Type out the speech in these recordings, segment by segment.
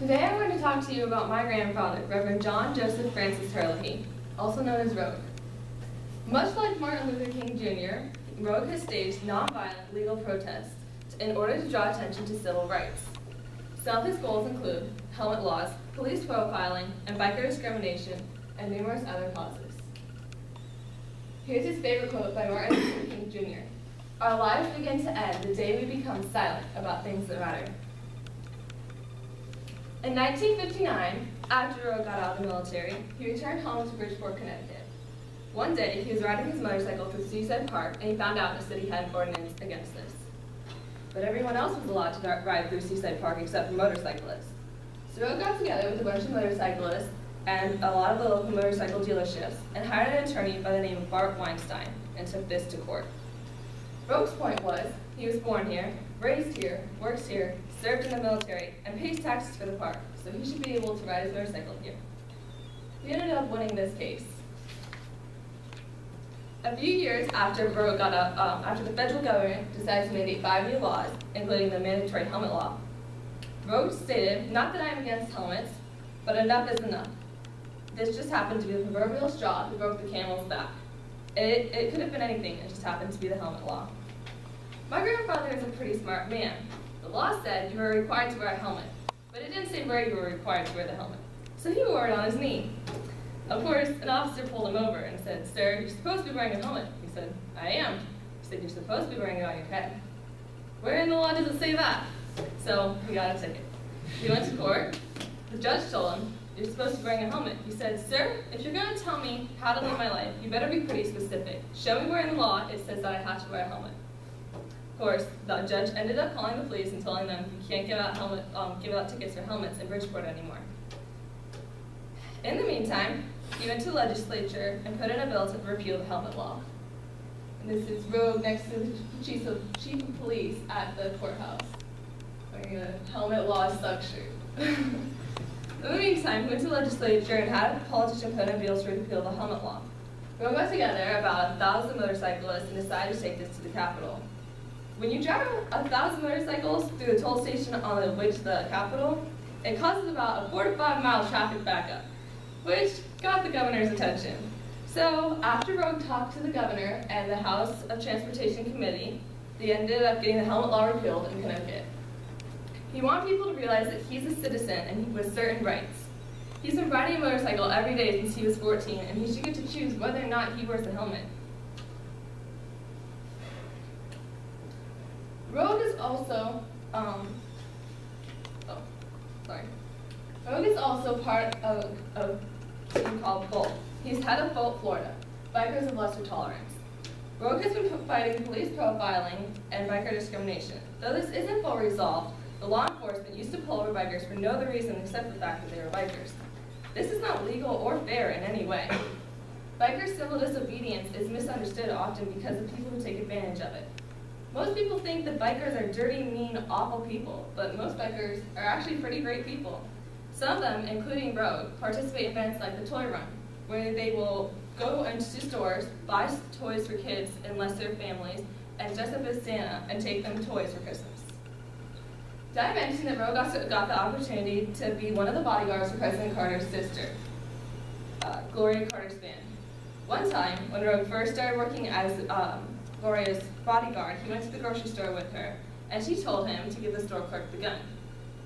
Today I'm going to talk to you about my grandfather, Reverend John Joseph Francis Herlihy, also known as Rogue. Much like Martin Luther King Jr., Rogue has staged nonviolent legal protests in order to draw attention to civil rights. Some of his goals include helmet laws, police profiling, and biker discrimination, and numerous other causes. Here's his favorite quote by Martin Luther King Jr. "Our lives begin to end the day we become silent about things that matter." In 1959, after Rogue got out of the military, he returned home to Bridgeport, Connecticut. One day, he was riding his motorcycle through Seaside Park, and he found out the city had an ordinance against this. But everyone else was allowed to ride through Seaside Park except for motorcyclists. So Rogue got together with a bunch of motorcyclists and a lot of the local motorcycle dealerships and hired an attorney by the name of Bart Weinstein and took this to court. Rogue's point was, he was born here, raised here, works here, served in the military, and pays taxes for the park, so he should be able to ride his motorcycle here. He ended up winning this case. A few years after Rogue got up, after the federal government decided to mandate 5 new laws, including the mandatory helmet law, Rogue stated, "Not that I'm against helmets, but enough is enough. This just happened to be the proverbial straw that broke the camel's back. It could have been anything, it just happened to be the helmet law." My grandfather is a pretty smart man. The law said you were required to wear a helmet, but it didn't say where you were required to wear the helmet. So he wore it on his knee. Of course, an officer pulled him over and said, "Sir, you're supposed to be wearing a helmet." He said, "I am." He said, "You're supposed to be wearing it on your head." "Where in the law does it say that?" So he got a ticket. He went to court. The judge told him, "You're supposed to be wearing a helmet." He said, "Sir, if you're going to tell me how to live my life, you better be pretty specific. Show me where in the law it says that I have to wear a helmet." Of course, the judge ended up calling the police and telling them you can't give out tickets for helmets in Bridgeport anymore. In the meantime, he went to the legislature and put in a bill to repeal the helmet law. And this is Rogue next to the chief of police at the courthouse, wearing a helmet law suck shirt. In the meantime, he went to the legislature and had a politician put in a bill to repeal the helmet law. Rogue got together about 1,000 motorcyclists and decided to take this to the Capitol. When you drive 1,000 motorcycles through the toll station on the way to the Capitol, it causes about a 4 to 5 mile traffic backup, which got the governor's attention. So after Rogue talked to the governor and the House of Transportation Committee, they ended up getting the helmet law repealed in Connecticut. He wanted people to realize that he's a citizen and with certain rights. He's been riding a motorcycle every day since he was 14, and he should get to choose whether or not he wears a helmet. Rogue is also, Rogue is also part of a team called Bolt. He's head of Bolt, Florida, Bikers of Lesser Tolerance. Rogue has been fighting police profiling and biker discrimination. Though this isn't fully resolved, the law enforcement used to pull over bikers for no other reason except the fact that they were bikers. This is not legal or fair in any way. Biker civil disobedience is misunderstood often because of people who take advantage of it. Most people think that bikers are dirty, mean, awful people, but most bikers are actually pretty great people. Some of them, including Rogue, participate in events like the Toy Run, where they will go into stores, buy toys for kids and lesser families, and dress up as Santa and take them toys for Christmas. Did I mention that Rogue got the opportunity to be one of the bodyguards for President Carter's sister, Gloria Carter's band? One time, when Rogue first started working as Gloria's bodyguard, he went to the grocery store with her, and she told him to give the store clerk the gun.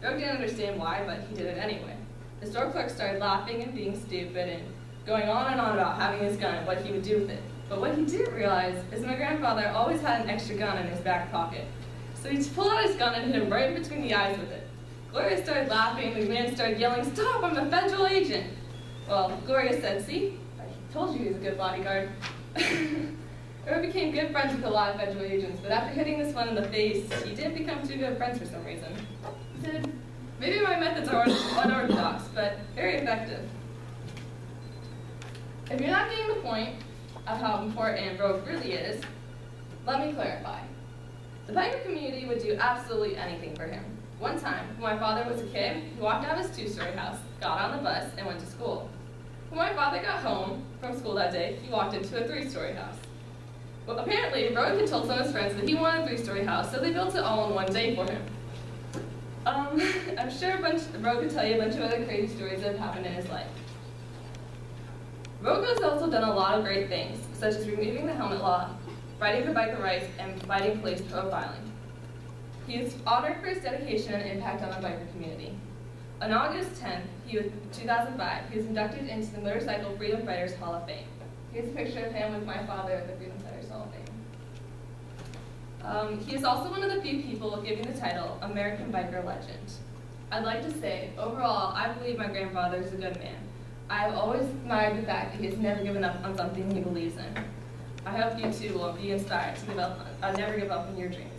Rogue didn't understand why, but he did it anyway. The store clerk started laughing and being stupid and going on and on about having his gun and what he would do with it. But what he didn't realize is my grandfather always had an extra gun in his back pocket. So he pulled out his gun and hit him right between the eyes with it. Gloria started laughing, and the man started yelling, "Stop, I'm a federal agent!" Well, Gloria said, "See, I told you he was a good bodyguard." Rogue became good friends with a lot of federal agents, but after hitting this one in the face, he didn't become too good friends for some reason. He said, "Maybe my methods are unorthodox, but very effective." If you're not getting the point of how important Rogue really is, let me clarify. The biker community would do absolutely anything for him. One time, when my father was a kid, he walked out of his 2-story house, got on the bus, and went to school. When my father got home from school that day, he walked into a 3-story house. Well, apparently, Rogue had told some of his friends that he wanted a 3-story house, so they built it all in one day for him. I'm sure Bro could tell you a bunch of other crazy stories that have happened in his life. Rogue has also done a lot of great things, such as removing the helmet law, fighting for biker rights, and fighting police profiling. He is honored for his dedication and impact on the biker community. On August 10th, 2005, he was inducted into the Motorcycle Freedom Fighters Hall of Fame. Here's a picture of him with my father at the Freedom Fighters Hall of Fame. He is also one of the few people given the title American Biker Legend. I'd like to say, overall, I believe my grandfather is a good man. I have always admired the fact that he has never given up on something he believes in. I hope you too will be inspired to never give up on your dreams.